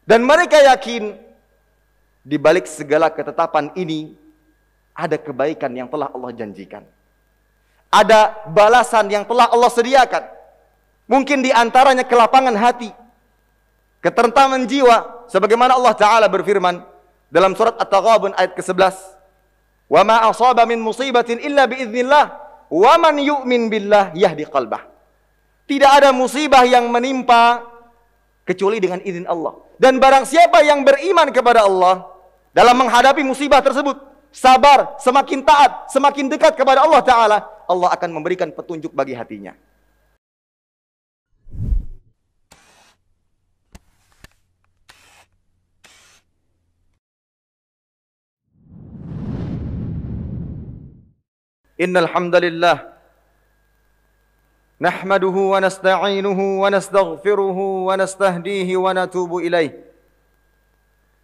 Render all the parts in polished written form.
Dan mereka yakin di balik segala ketetapan ini ada kebaikan yang telah Allah janjikan. Ada balasan yang telah Allah sediakan. Mungkin di antaranya kelapangan hati, ketenteraman jiwa, sebagaimana Allah Ta'ala berfirman dalam surat At-Taghabun ayat ke-11, "Wa ma asaba min musibatin illa biiznillah, wa man yu'min billah yahdi qalbah." Tidak ada musibah yang menimpa kecuali dengan izin Allah. Dan barang siapa yang beriman kepada Allah dalam menghadapi musibah tersebut, sabar, semakin taat, semakin dekat kepada Allah Ta'ala, Allah akan memberikan petunjuk bagi hatinya. Innal hamdalillah nahmaduhu wa nasta'inuhu wa nastaghfiruhu wa nastahdihi wa natubu ilaih.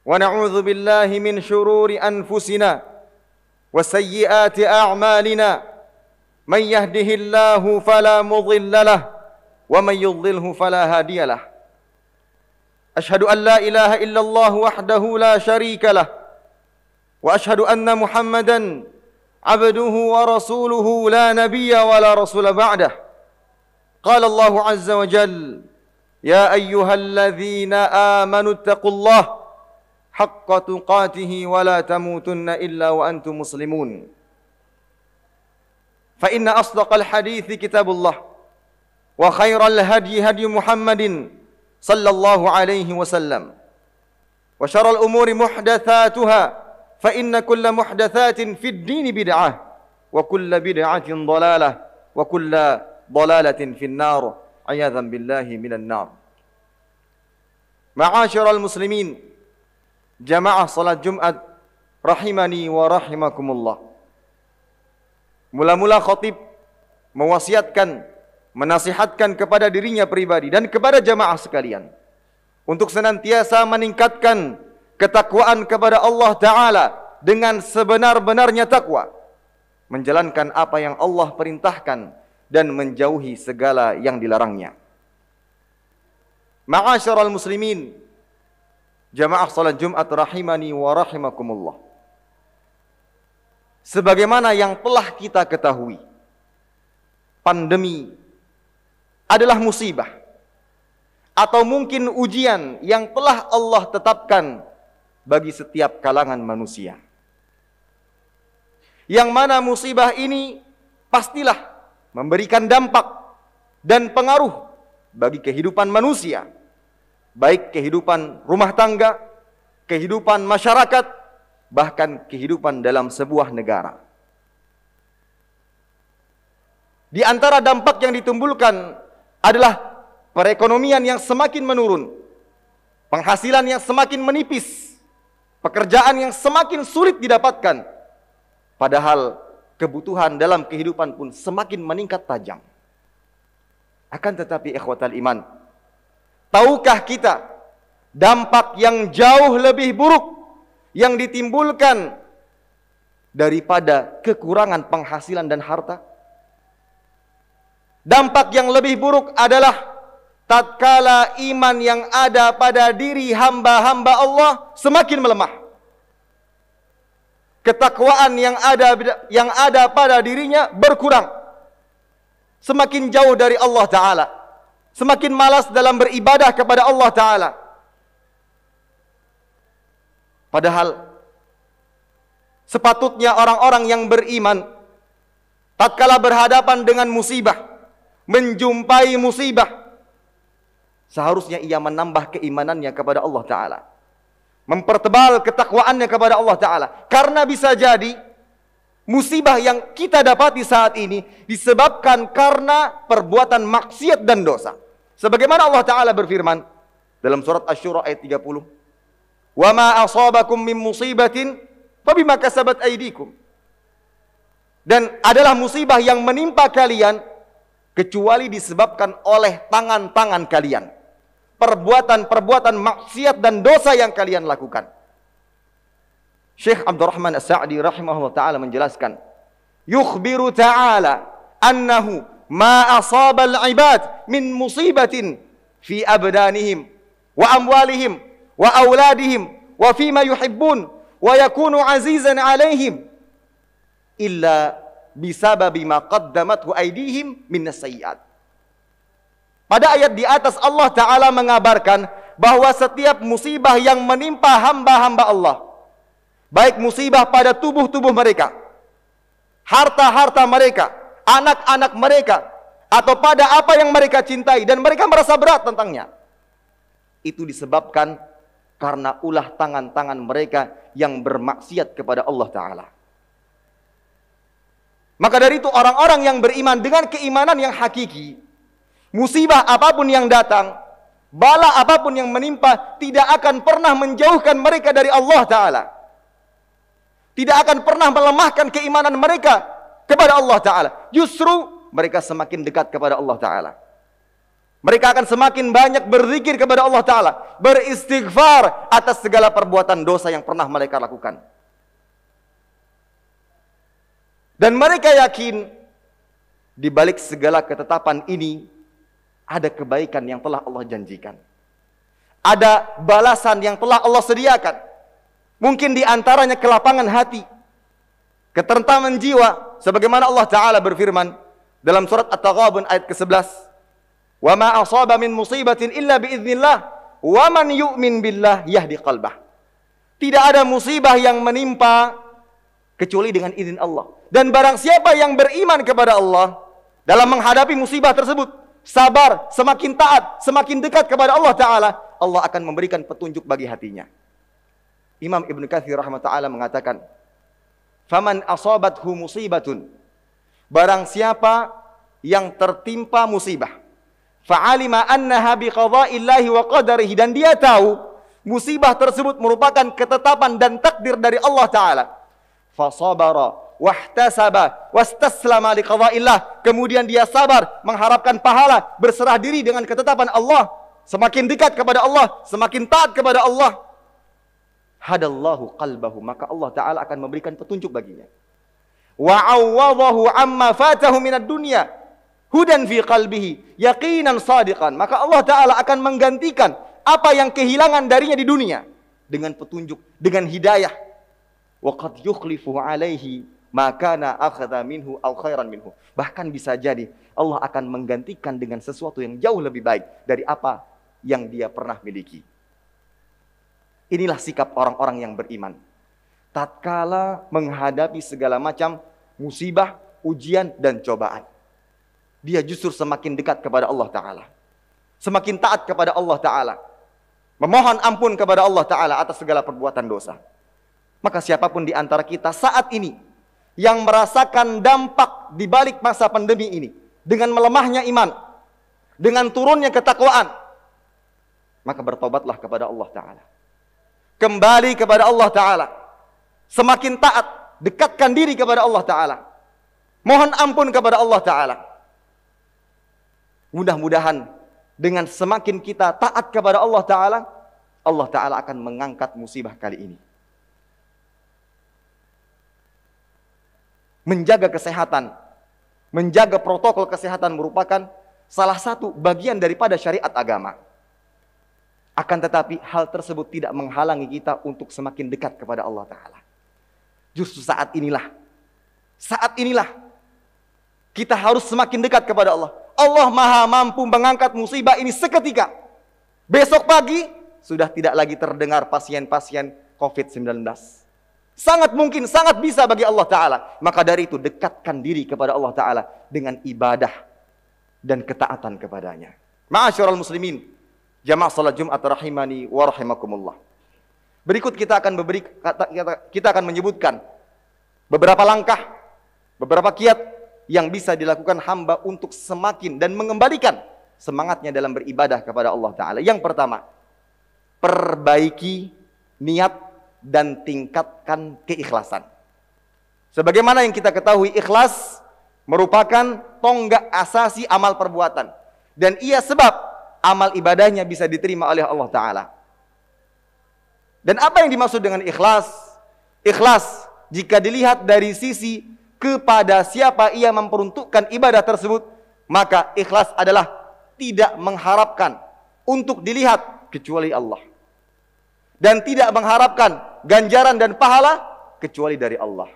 Wa na'udzu billahi min shururi anfusina wa sayyiati a'malina. Man yahdihillahu fala mudilla lahu wa man yudlilhu fala hadiya lahu. Ashhadu an la ilaha illallah wahdahu la syarika lahu wa ashhadu anna Muhammadan abduhu wa rasuluhu la nabiyya wa la rasula ba'dah. Qala Allah azza wa jalla, ya ayyuhalladzina amanu ittaqullaha haqqa tuqatih wa la tamutunna illa wa antum muslimun. Fa inna asdaqal hadithi kitabullah wa khairal hadi hadi Muhammadin sallallahu alaihi wasallam wa syarrul umuri muhdatsatuha fa inna kulla muhdatsatin fid din bid'ah wa kulla bid'atin dhalalah wa kulla dhalalatin fin nar. A'yadzan billahi minan nar. Ma'asyiral muslimin, jamaah salat Jumat rahimani wa rahimakumullah. Mula-mula khatib mewasiatkan, menasihatkan kepada dirinya pribadi dan kepada jamaah sekalian untuk senantiasa meningkatkan ketakwaan kepada Allah Ta'ala dengan sebenar-benarnya takwa, menjalankan apa yang Allah perintahkan dan menjauhi segala yang dilarangnya. Ma'asyiral muslimin, jamaah salat Jumat rahimani wa rahimakumullah. Sebagaimana yang telah kita ketahui, pandemi adalah musibah atau mungkin ujian yang telah Allah tetapkan bagi setiap kalangan manusia. Yang mana musibah ini pastilah memberikan dampak dan pengaruh bagi kehidupan manusia, baik kehidupan rumah tangga, kehidupan masyarakat, bahkan kehidupan dalam sebuah negara. Di antara dampak yang ditimbulkan adalah perekonomian yang semakin menurun, penghasilan yang semakin menipis, pekerjaan yang semakin sulit didapatkan, padahal kebutuhan dalam kehidupan pun semakin meningkat tajam. Akan tetapi ikhwatal iman, tahukah kita dampak yang jauh lebih buruk yang ditimbulkan daripada kekurangan penghasilan dan harta? Dampak yang lebih buruk adalah tatkala iman yang ada pada diri hamba-hamba Allah semakin melemah. Ketakwaan yang ada pada dirinya berkurang. Semakin jauh dari Allah Ta'ala, semakin malas dalam beribadah kepada Allah Ta'ala. Padahal sepatutnya orang-orang yang beriman tatkala berhadapan dengan musibah, menjumpai musibah, seharusnya ia menambah keimanannya kepada Allah Ta'ala, mempertebal ketakwaannya kepada Allah Ta'ala. Karena bisa jadi musibah yang kita dapati saat ini disebabkan karena perbuatan maksiat dan dosa. Sebagaimana Allah Ta'ala berfirman dalam surat Asy-Syura ayat 30, "Wa ma asabakum min musibatin fabima kasabat aydikum." Dan adalah musibah yang menimpa kalian kecuali disebabkan oleh tangan-tangan kalian, perbuatan-perbuatan maksiat dan dosa yang kalian lakukan. Syekh Abdurrahman As-Sa'di rahimahullah ta'ala menjelaskan, yukhbiru ta'ala annahu ma asabal ibad min musibatin fi abdanihim wa amwalihim wa auladihim wa fima yuhibbun wa yakunu azizan alaihim illa bisababi ma qaddamathu aydihim minas sayyi'at. Pada ayat di atas Allah Ta'ala mengabarkan bahwa setiap musibah yang menimpa hamba-hamba Allah, baik musibah pada tubuh-tubuh mereka, harta-harta mereka, anak-anak mereka, atau pada apa yang mereka cintai dan mereka merasa berat tentangnya, itu disebabkan karena ulah tangan-tangan mereka yang bermaksiat kepada Allah Ta'ala. Maka dari itu orang-orang yang beriman dengan keimanan yang hakiki, musibah apapun yang datang, bala apapun yang menimpa, tidak akan pernah menjauhkan mereka dari Allah Ta'ala. Tidak akan pernah melemahkan keimanan mereka kepada Allah Ta'ala. Justru mereka semakin dekat kepada Allah Ta'ala. Mereka akan semakin banyak berzikir kepada Allah Ta'ala, beristighfar atas segala perbuatan dosa yang pernah mereka lakukan. Dan mereka yakin di balik segala ketetapan ini ada kebaikan yang telah Allah janjikan. Ada balasan yang telah Allah sediakan. Mungkin di antaranya kelapangan hati, ketenteraman jiwa, sebagaimana Allah Ta'ala berfirman dalam surat At-Taghabun ayat ke-11, "Wa ma asaba min musibatin illa biiznillah, wa man yu'min billah yahdi qalbah." Tidak ada musibah yang menimpa kecuali dengan izin Allah. Dan barang siapa yang beriman kepada Allah dalam menghadapi musibah tersebut, sabar, semakin taat, semakin dekat kepada Allah Ta'ala, Allah akan memberikan petunjuk bagi hatinya. Imam Ibn Katsir rahimahullah mengatakan, "Faman asabathu musibatun," barang siapa yang tertimpa musibah, fa'alima annaha biqada'illahi wa qadarihi, dan dia tahu musibah tersebut merupakan ketetapan dan takdir dari Allah Ta'ala, fasabara wahtasaba wastaslama liqada'illah, kemudian dia sabar, mengharapkan pahala, berserah diri dengan ketetapan Allah, semakin dekat kepada Allah, semakin taat kepada Allah, hadallahu qalbahu, maka Allah Ta'ala akan memberikan petunjuk baginya. Wa awwadahu amma fatahu minad dunya hudan fi qalbihi yaqinan sadiqan, maka Allah Ta'ala akan menggantikan apa yang kehilangan darinya di dunia dengan petunjuk, dengan hidayah. Wa qad yukhlifu alaihi ma kana akhadha minhu aw khairan minhu, bahkan bisa jadi Allah akan menggantikan dengan sesuatu yang jauh lebih baik dari apa yang dia pernah miliki. Inilah sikap orang-orang yang beriman. Tatkala menghadapi segala macam musibah, ujian, dan cobaan, dia justru semakin dekat kepada Allah Ta'ala, semakin taat kepada Allah Ta'ala, memohon ampun kepada Allah Ta'ala atas segala perbuatan dosa. Maka siapapun di antara kita saat ini yang merasakan dampak di balik masa pandemi ini, dengan melemahnya iman, dengan turunnya ketakwaan, maka bertobatlah kepada Allah Ta'ala. Kembali kepada Allah Ta'ala. Semakin taat, dekatkan diri kepada Allah Ta'ala. Mohon ampun kepada Allah Ta'ala. Mudah-mudahan dengan semakin kita taat kepada Allah Ta'ala, Allah Ta'ala akan mengangkat musibah kali ini. Menjaga kesehatan, menjaga protokol kesehatan merupakan salah satu bagian daripada syariat agama. Akan tetapi hal tersebut tidak menghalangi kita untuk semakin dekat kepada Allah Ta'ala. Justru saat inilah kita harus semakin dekat kepada Allah. Allah Maha mampu mengangkat musibah ini seketika. Besok pagi sudah tidak lagi terdengar pasien-pasien COVID-19. Sangat mungkin, sangat bisa bagi Allah Ta'ala. Maka dari itu dekatkan diri kepada Allah Ta'ala dengan ibadah dan ketaatan kepadanya. Ma'asyiral muslimin, jamaah salat Jumat rahimani wa rahimakumullah. Berikut kita akan menyebutkan beberapa langkah, beberapa kiat yang bisa dilakukan hamba untuk semakin dan mengembalikan semangatnya dalam beribadah kepada Allah Ta'ala. Yang pertama, perbaiki niat dan tingkatkan keikhlasan. Sebagaimana yang kita ketahui, ikhlas merupakan tonggak asasi amal perbuatan, dan ia sebab amal ibadahnya bisa diterima oleh Allah Ta'ala. Dan apa yang dimaksud dengan ikhlas? Ikhlas jika dilihat dari sisi kepada siapa ia memperuntukkan ibadah tersebut, maka ikhlas adalah tidak mengharapkan untuk dilihat kecuali Allah. dan tidak mengharapkan ganjaran dan pahala kecuali dari Allah.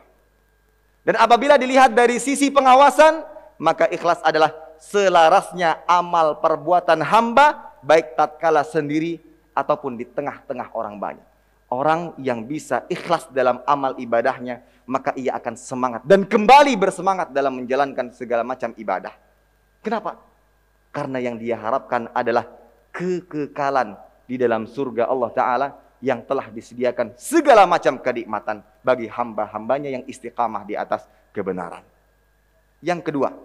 Dan apabila dilihat dari sisi pengawasan, maka ikhlas adalah selarasnya amal perbuatan hamba, baik tatkala sendiri ataupun di tengah-tengah orang banyak. Orang yang bisa ikhlas dalam amal ibadahnya, maka ia akan semangat dan kembali bersemangat dalam menjalankan segala macam ibadah. Kenapa? Karena yang dia harapkan adalah kekekalan di dalam surga Allah Ta'ala yang telah disediakan segala macam kenikmatan bagi hamba-hambanya yang istiqamah di atas kebenaran. Yang kedua,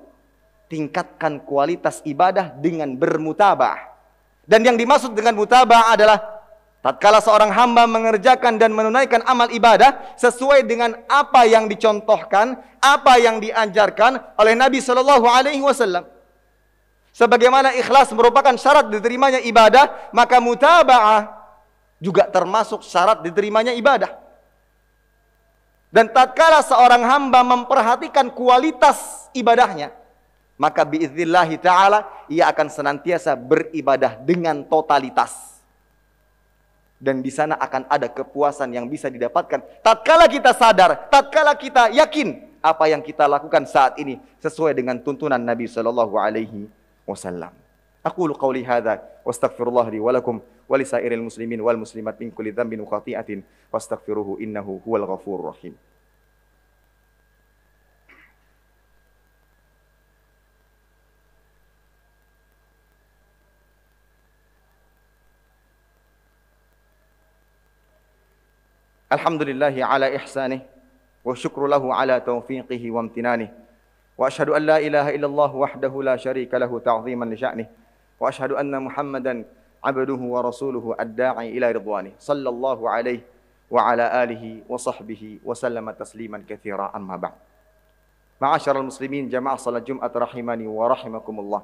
tingkatkan kualitas ibadah dengan bermutaba'ah. Dan yang dimaksud dengan mutaba'ah adalah tatkala seorang hamba mengerjakan dan menunaikan amal ibadah sesuai dengan apa yang dicontohkan, apa yang diajarkan oleh Nabi Shallallahu Alaihi Wasallam. Sebagaimana ikhlas merupakan syarat diterimanya ibadah, maka mutaba'ah juga termasuk syarat diterimanya ibadah. Dan tatkala seorang hamba memperhatikan kualitas ibadahnya, maka biidznillahi ta'ala ia akan senantiasa beribadah dengan totalitas. Dan di sana akan ada kepuasan yang bisa didapatkan tatkala kita sadar, tatkala kita yakin apa yang kita lakukan saat ini sesuai dengan tuntunan Nabi sallallahu alaihi wasallam. Aqulu qawli hadza wastaghfirullah li wa lakum wa li sairil muslimin wal muslimat min kulli dhanbin wa khati'atin wastaghfiruhu innahu huwal ghafurur rahim. Alhamdulillahi ala ihsanih wa syukru lahu ala taufiqihi wa amtinanih wa ashhadu an la ilaha illallah wahdahu la syarika lahu ta'ziman li sya'nih wa ashhadu anna Muhammadan abduhu wa rasuluhu ad-da'i ila ridwanih sallallahu alaihi wa ala alihi wa sahbihi wa sallama tasliman katsira amma ba'd. Ma'asyiral muslimin jamaah salat Jumat rahimani wa rahimakumullah.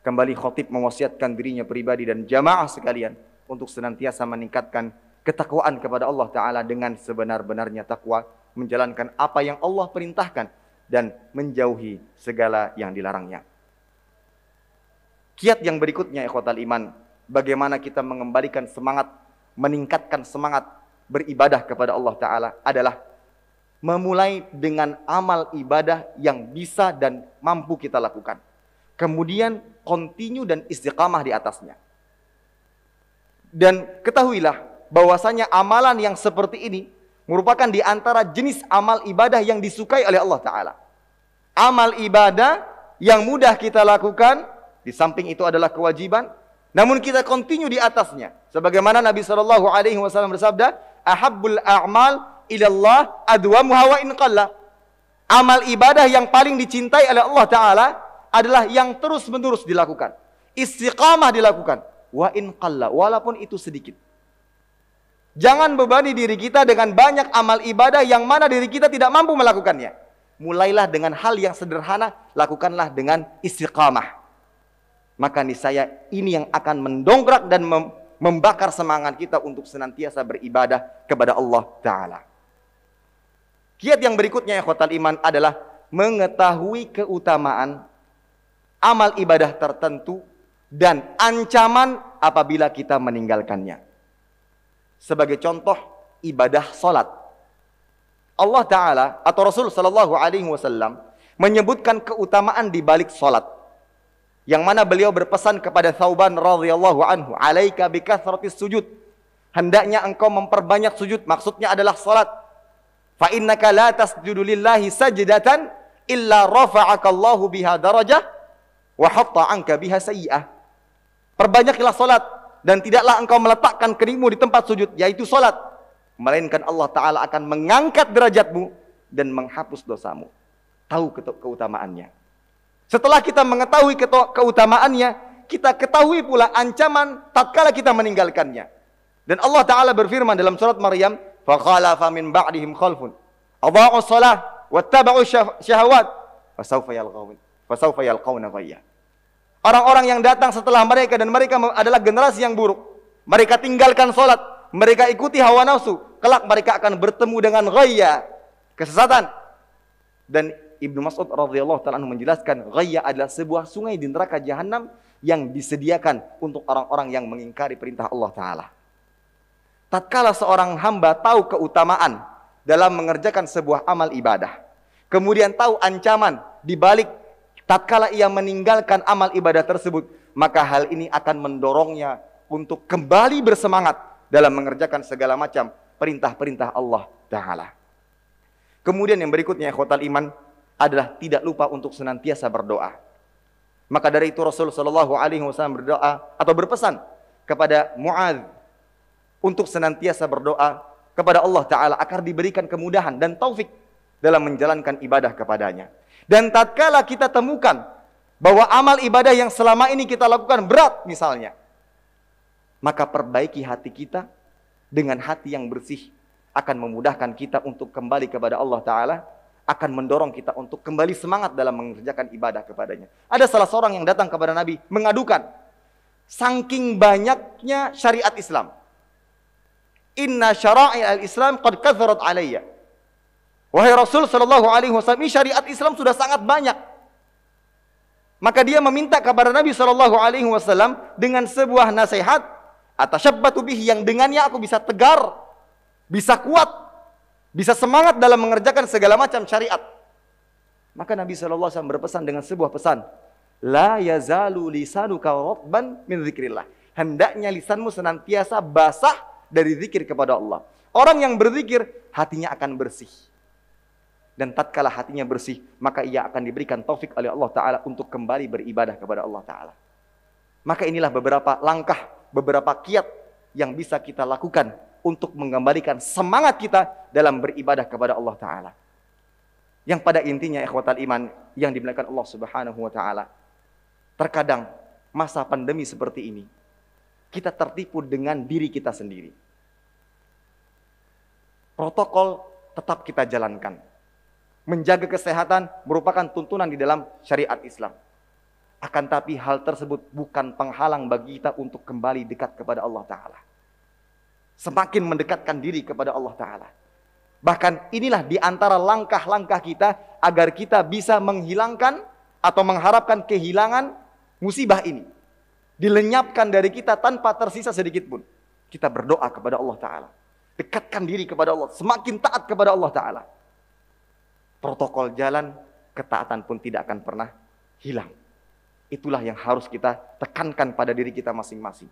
Kembali khatib mewasiatkan dirinya pribadi dan jamaah sekalian untuk senantiasa meningkatkan ketakwaan kepada Allah Ta'ala dengan sebenar-benarnya takwa, menjalankan apa yang Allah perintahkan dan menjauhi segala yang dilarangnya. Kiat yang berikutnya ikhwatal iman, bagaimana kita mengembalikan semangat, meningkatkan semangat beribadah kepada Allah Ta'ala adalah memulai dengan amal ibadah yang bisa dan mampu kita lakukan. Kemudian continue dan istiqamah di atasnya. Dan ketahuilah bahwasanya amalan yang seperti ini merupakan di antara jenis amal ibadah yang disukai oleh Allah Ta'ala. Amal ibadah yang mudah kita lakukan, di samping itu adalah kewajiban, namun kita continue di atasnya. Sebagaimana Nabi SAW bersabda, ahabbul a'mal ilallah adwamuha wa in qalla. Amal ibadah yang paling dicintai oleh Allah Ta'ala adalah yang terus-menerus dilakukan. Istiqamah dilakukan. Wa in qalla, walaupun itu sedikit. Jangan bebani diri kita dengan banyak amal ibadah yang mana diri kita tidak mampu melakukannya. Mulailah dengan hal yang sederhana, lakukanlah dengan istiqamah. Maka niscaya ini yang akan mendongkrak dan membakar semangat kita untuk senantiasa beribadah kepada Allah Ta'ala. Kiat yang berikutnya ikhwatal iman adalah mengetahui keutamaan amal ibadah tertentu dan ancaman apabila kita meninggalkannya. Sebagai contoh, ibadah salat. Allah Ta'ala atau Rasul Sallallahu Alaihi Wasallam menyebutkan keutamaan di balik salat. Yang mana beliau berpesan kepada Thauban radhiyallahu anhu, alaika bikathratis sujud. Hendaknya engkau memperbanyak sujud, maksudnya adalah salat. Fa innaka la tasjudu lillahi sajdatan illa rafa'aka Allahu biha darajah wa hatta anka biha sayyi'ah. Perbanyaklah salat. Dan tidaklah engkau meletakkan keningmu di tempat sujud, yaitu salat, melainkan Allah Ta'ala akan mengangkat derajatmu dan menghapus dosamu. Tahu keutamaannya. Setelah kita mengetahui keutamaannya, kita ketahui pula ancaman tatkala kita meninggalkannya. Dan Allah Ta'ala berfirman dalam surat Maryam, فَخَالَفَ مِنْ بَعْدِهِمْ خَلْفٌ أَضَاعُوا الصَّلَاةَ وَاتَّبَعُوا الشَّهَوَاتِ فَسَوْفَ يَلْقَوْنَ غَيًّا. Orang-orang yang datang setelah mereka dan mereka adalah generasi yang buruk. Mereka tinggalkan salat, mereka ikuti hawa nafsu. Kelak mereka akan bertemu dengan ghayya, kesesatan. Dan Ibnu Mas'ud radhiyallahu ta'ala menjelaskan, ghayya adalah sebuah sungai di neraka jahanam yang disediakan untuk orang-orang yang mengingkari perintah Allah Ta'ala. tatkala seorang hamba tahu keutamaan dalam mengerjakan sebuah amal ibadah, kemudian tahu ancaman di balik tatkala ia meninggalkan amal ibadah tersebut, maka hal ini akan mendorongnya untuk kembali bersemangat dalam mengerjakan segala macam perintah-perintah Allah Ta'ala. Kemudian yang berikutnya, ikhwatal iman, adalah tidak lupa untuk senantiasa berdoa. Maka dari itu Rasul sallallahu alaihi wasallam berdoa atau berpesan kepada Muadz untuk senantiasa berdoa kepada Allah Ta'ala agar diberikan kemudahan dan taufik dalam menjalankan ibadah kepadanya. Dan tatkala kita temukan bahwa amal ibadah yang selama ini kita lakukan berat misalnya, maka perbaiki hati kita dengan hati yang bersih, akan memudahkan kita untuk kembali kepada Allah Ta'ala, akan mendorong kita untuk kembali semangat dalam mengerjakan ibadah kepadanya. Ada salah seorang yang datang kepada Nabi mengadukan, saking banyaknya syariat Islam, inna syara'i al-Islam qad katharat alayya. Wahai Rasul sallallahu alaihi wasallam, syariat Islam sudah sangat banyak. Maka dia meminta kepada Nabi sallallahu alaihi wasallam dengan sebuah nasihat, atasyabbatu bihi, yang dengannya aku bisa tegar, bisa kuat, bisa semangat dalam mengerjakan segala macam syariat. Maka Nabi sallallahu alaihi wasallam berpesan dengan sebuah pesan, la yazalu lisanuka ratban min dzikrillah. Hendaknya lisanmu senantiasa basah dari zikir kepada Allah. Orang yang berzikir, hatinya akan bersih. Dan tatkala hatinya bersih, maka ia akan diberikan taufik oleh Allah Ta'ala untuk kembali beribadah kepada Allah Ta'ala. Maka inilah beberapa langkah, beberapa kiat yang bisa kita lakukan untuk mengembalikan semangat kita dalam beribadah kepada Allah Ta'ala. Yang pada intinya, ikhwatal iman yang dimuliakan Allah Subhanahu wa Ta'ala, terkadang masa pandemi seperti ini, kita tertipu dengan diri kita sendiri. Protokol tetap kita jalankan. Menjaga kesehatan merupakan tuntunan di dalam syariat Islam. Akan tapi hal tersebut bukan penghalang bagi kita untuk kembali dekat kepada Allah Ta'ala. Semakin mendekatkan diri kepada Allah Ta'ala. Bahkan inilah di antara langkah-langkah kita agar kita bisa menghilangkan atau mengharapkan kehilangan musibah ini. Dilenyapkan dari kita tanpa tersisa sedikit pun. Kita berdoa kepada Allah Ta'ala. Dekatkan diri kepada Allah. Semakin taat kepada Allah Ta'ala. Protokol jalan, ketaatan pun tidak akan pernah hilang. Itulah yang harus kita tekankan pada diri kita masing-masing.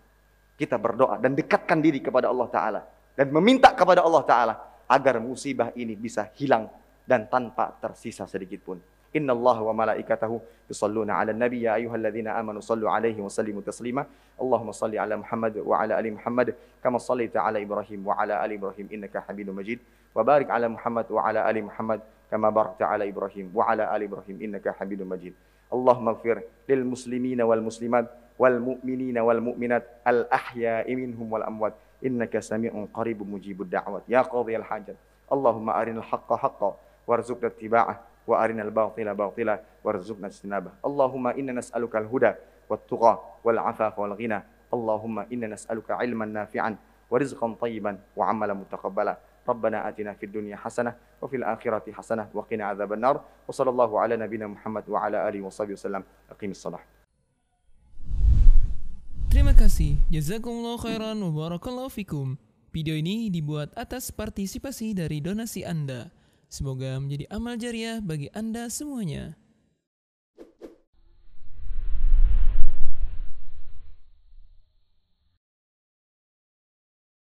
Kita berdoa dan dekatkan diri kepada Allah Ta'ala. Dan meminta kepada Allah Ta'ala agar musibah ini bisa hilang dan tanpa tersisa sedikit pun. Inna Allah wa malaikatahu yusalluna ala nabi ya ayyuhalladzina amanu sallu alaihi wa sallimu taslima. Allahumma salli ala Muhammad wa ala ali Muhammad kama sallaita ala Ibrahim wa ala ali Ibrahim innaka Hamidum Majid. Wa barik ala Muhammad wa ala ali Muhammad kama barakta ala Ibrahim wa ala ali Ibrahim innaka Hamidum Majid. Allahumma ighfir lil muslimina wal muslimat wal mu'minina wal mu'minat al ahya'i minhum wal amwat innaka sami'un qaribun mujibud da'wat ya qadhiyal hajat. Allahumma arinal haqqa haqqan warzuqna ittiba'ah wa arinal batila batila warzuqna ijtinabah. Allahumma inna nas'aluka al-huda wat-tuqa wal 'afafa wal ghina. Allahumma inna nas'aluka 'ilman nafi'an wa rizqan thayyiban wa 'amalan mutaqabbala. Rabbana atina fid dunya hasanah wa fil akhirati hasanah wa qina adzabannar. Wa sallallahu ala nabiyyina Muhammad wa ala alihi washabihi wasallam. Aqimis shalah. Terima kasih. Jazakumullahu khairan wa barakallahu fikum. Video ini dibuat atas partisipasi dari donasi Anda. Semoga menjadi amal jariah bagi Anda semuanya.